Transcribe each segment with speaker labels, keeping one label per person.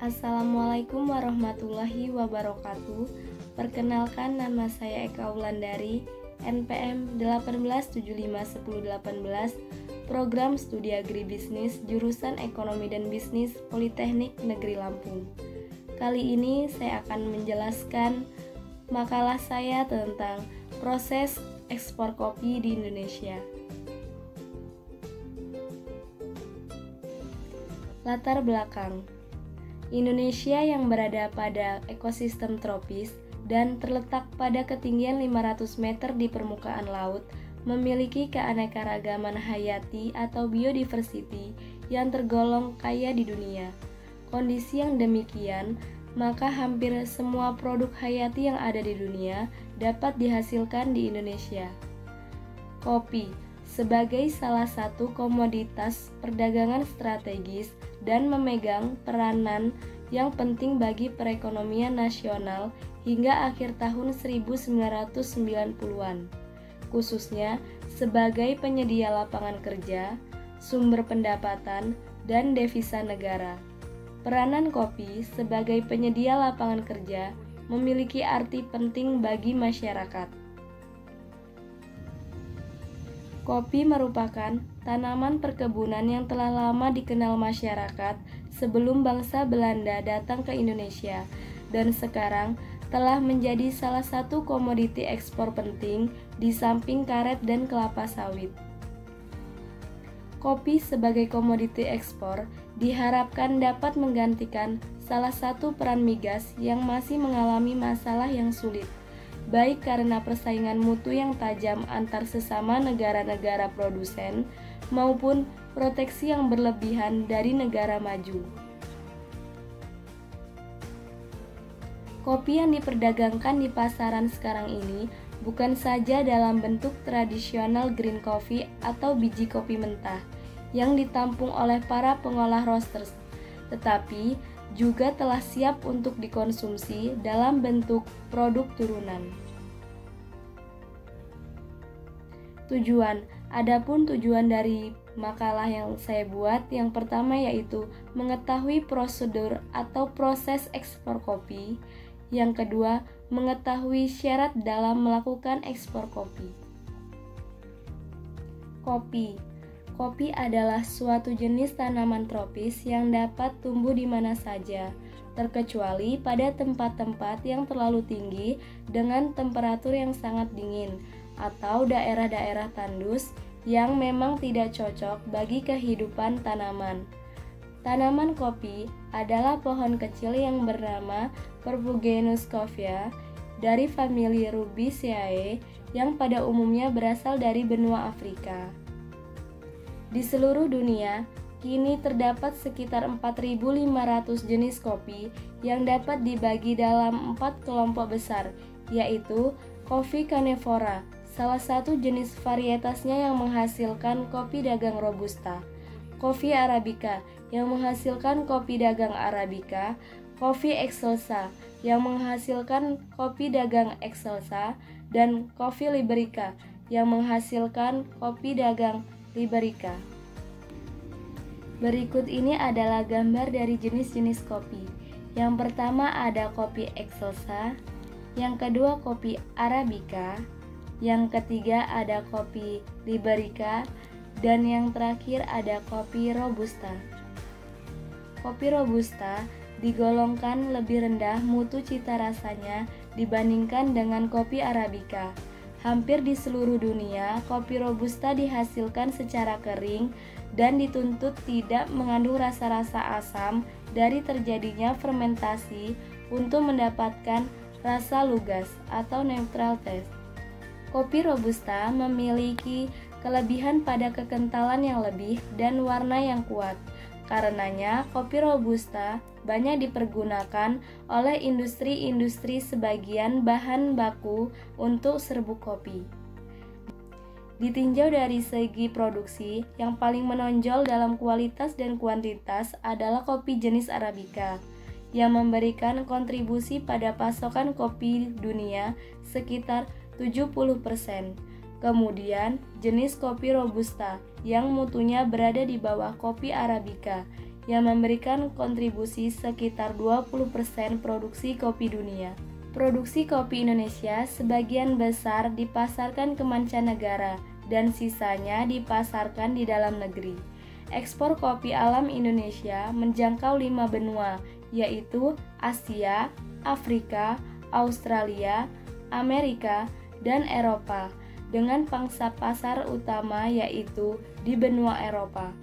Speaker 1: Assalamualaikum warahmatullahi wabarakatuh. Perkenalkan, nama saya Eka Wulandari, NPM 18751018, Program Studi Agribisnis, Jurusan Ekonomi dan Bisnis, Politeknik Negeri Lampung. Kali ini saya akan menjelaskan makalah saya tentang proses ekspor kopi di Indonesia. Latar belakang: Indonesia yang berada pada ekosistem tropis dan terletak pada ketinggian 500 meter di permukaan laut, memiliki keanekaragaman hayati atau biodiversity yang tergolong kaya di dunia. Kondisi yang demikian, maka hampir semua produk hayati yang ada di dunia dapat dihasilkan di Indonesia. Kopi sebagai salah satu komoditas perdagangan strategis dan memegang peranan yang penting bagi perekonomian nasional hingga akhir tahun 1990-an, khususnya sebagai penyedia lapangan kerja, sumber pendapatan, dan devisa negara. Peranan kopi sebagai penyedia lapangan kerja memiliki arti penting bagi masyarakat. Kopi merupakan tanaman perkebunan yang telah lama dikenal masyarakat sebelum bangsa Belanda datang ke Indonesia, dan sekarang telah menjadi salah satu komoditi ekspor penting di samping karet dan kelapa sawit. Kopi sebagai komoditi ekspor diharapkan dapat menggantikan salah satu peran migas yang masih mengalami masalah yang sulit, baik karena persaingan mutu yang tajam antar sesama negara-negara produsen maupun proteksi yang berlebihan dari negara maju. Kopi yang diperdagangkan di pasaran sekarang ini bukan saja dalam bentuk tradisional green coffee atau biji kopi mentah yang ditampung oleh para pengolah roasters, tetapi juga telah siap untuk dikonsumsi dalam bentuk produk turunan. Adapun tujuan dari makalah yang saya buat, yang pertama yaitu mengetahui prosedur atau proses ekspor kopi. Yang kedua, mengetahui syarat dalam melakukan ekspor kopi. Kopi adalah suatu jenis tanaman tropis yang dapat tumbuh di mana saja, terkecuali pada tempat-tempat yang terlalu tinggi dengan temperatur yang sangat dingin, atau daerah-daerah tandus yang memang tidak cocok bagi kehidupan tanaman. Tanaman kopi adalah pohon kecil yang bernama Porphyrogenus coffea dari famili Rubiaceae yang pada umumnya berasal dari benua Afrika. Di seluruh dunia, kini terdapat sekitar 4.500 jenis kopi yang dapat dibagi dalam 4 kelompok besar, yaitu Coffea canephora, salah satu jenis varietasnya yang menghasilkan kopi dagang Robusta, Coffea arabica yang menghasilkan kopi dagang Arabica, Coffea excelsa yang menghasilkan kopi dagang Excelsa, dan Coffea liberica yang menghasilkan kopi dagang Liberica. Berikut ini adalah gambar dari jenis-jenis kopi. Yang pertama ada kopi Excelsa, yang kedua kopi Arabica, yang ketiga ada kopi Liberica, dan yang terakhir ada kopi Robusta. Kopi Robusta digolongkan lebih rendah mutu cita rasanya dibandingkan dengan kopi Arabica. Hampir di seluruh dunia, kopi Robusta dihasilkan secara kering dan dituntut tidak mengandung rasa-rasa asam dari terjadinya fermentasi untuk mendapatkan rasa lugas atau neutral taste. Kopi Robusta memiliki kelebihan pada kekentalan yang lebih dan warna yang kuat. Karenanya, kopi Robusta banyak dipergunakan oleh industri-industri sebagian bahan baku untuk serbuk kopi. Ditinjau dari segi produksi, yang paling menonjol dalam kualitas dan kuantitas adalah kopi jenis Arabica, yang memberikan kontribusi pada pasokan kopi dunia sekitar 70%. Kemudian, jenis kopi Robusta yang mutunya berada di bawah kopi Arabica yang memberikan kontribusi sekitar 20% produksi kopi dunia. Produksi kopi Indonesia sebagian besar dipasarkan ke mancanegara dan sisanya dipasarkan di dalam negeri. Ekspor kopi alam Indonesia menjangkau 5 benua, yaitu Asia, Afrika, Australia, Amerika, dan Eropa, dengan pangsa pasar utama yaitu di benua Eropa.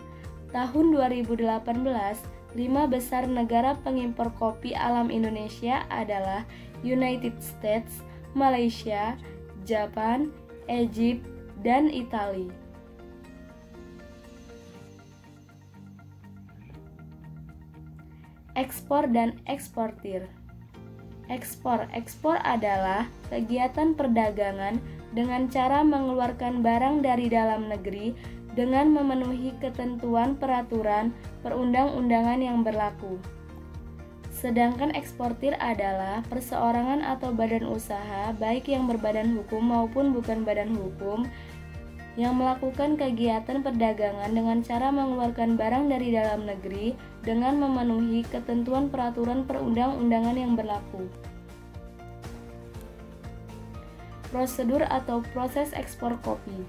Speaker 1: Tahun 2018, 5 besar negara pengimpor kopi alam Indonesia adalah United States, Malaysia, Jepang, Egypt, dan Italia. Ekspor dan eksportir. Ekspor adalah kegiatan perdagangan dengan cara mengeluarkan barang dari dalam negeri dengan memenuhi ketentuan peraturan perundang-undangan yang berlaku. Sedangkan eksportir adalah perseorangan atau badan usaha, baik yang berbadan hukum maupun bukan badan hukum, yang melakukan kegiatan perdagangan dengan cara mengeluarkan barang dari dalam negeri dengan memenuhi ketentuan peraturan perundang-undangan yang berlaku. Prosedur atau proses ekspor kopi.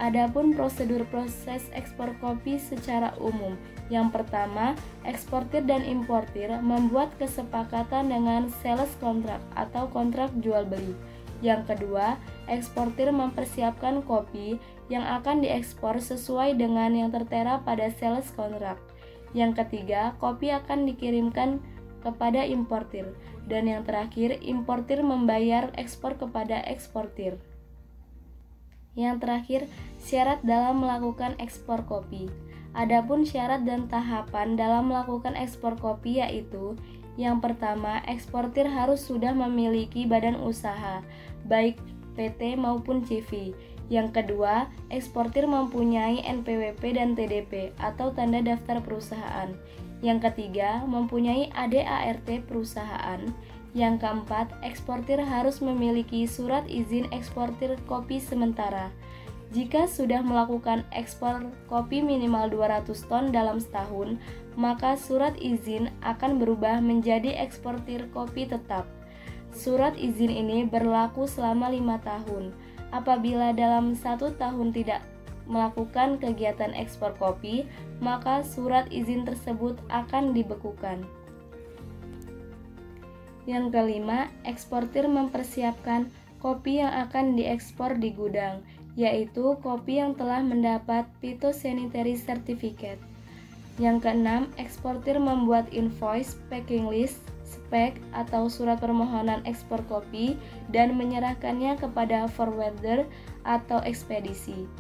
Speaker 1: Adapun prosedur proses ekspor kopi secara umum, yang pertama, eksportir dan importir membuat kesepakatan dengan sales contract atau kontrak jual beli. Yang kedua, eksportir mempersiapkan kopi yang akan diekspor sesuai dengan yang tertera pada sales contract. Yang ketiga, kopi akan dikirimkan kepada importir. Dan yang terakhir, importir membayar ekspor kepada eksportir. Yang terakhir, syarat dalam melakukan ekspor kopi. Adapun syarat dan tahapan dalam melakukan ekspor kopi yaitu: yang pertama, eksportir harus sudah memiliki badan usaha, baik PT maupun CV. Yang kedua, eksportir mempunyai NPWP dan TDP atau tanda daftar perusahaan. Yang ketiga, mempunyai ADART perusahaan. Yang keempat, eksportir harus memiliki surat izin eksportir kopi sementara. Jika sudah melakukan ekspor kopi minimal 200 ton dalam setahun, maka surat izin akan berubah menjadi eksportir kopi tetap. Surat izin ini berlaku selama 5 tahun. Apabila dalam 1 tahun tidak melakukan kegiatan ekspor kopi, maka surat izin tersebut akan dibekukan. Yang kelima, eksportir mempersiapkan kopi yang akan diekspor di gudang, yaitu kopi yang telah mendapat phytosanitary certificate. Yang keenam, eksportir membuat invoice, packing list, spek atau surat permohonan ekspor kopi dan menyerahkannya kepada forwarder atau ekspedisi.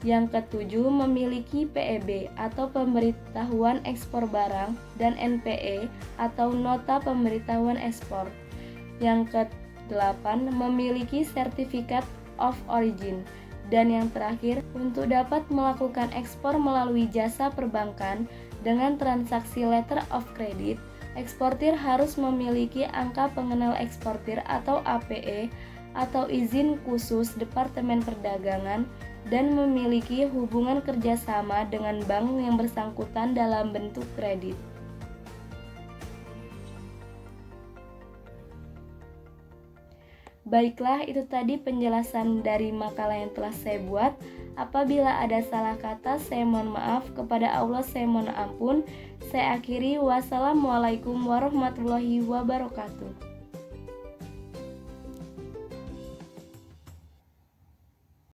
Speaker 1: Yang ketujuh, memiliki PEB atau pemberitahuan ekspor barang dan NPE atau nota pemberitahuan ekspor. Yang kedelapan, memiliki sertifikat of origin. Dan yang terakhir, untuk dapat melakukan ekspor melalui jasa perbankan dengan transaksi letter of credit, eksportir harus memiliki angka pengenal eksportir atau APE atau izin khusus Departemen Perdagangan dan memiliki hubungan kerjasama dengan bank yang bersangkutan dalam bentuk kredit. Baiklah, itu tadi penjelasan dari makalah yang telah saya buat. Apabila ada salah kata, saya mohon maaf. Kepada Allah saya mohon ampun. Saya akhiri. Wassalamualaikum warahmatullahi wabarakatuh.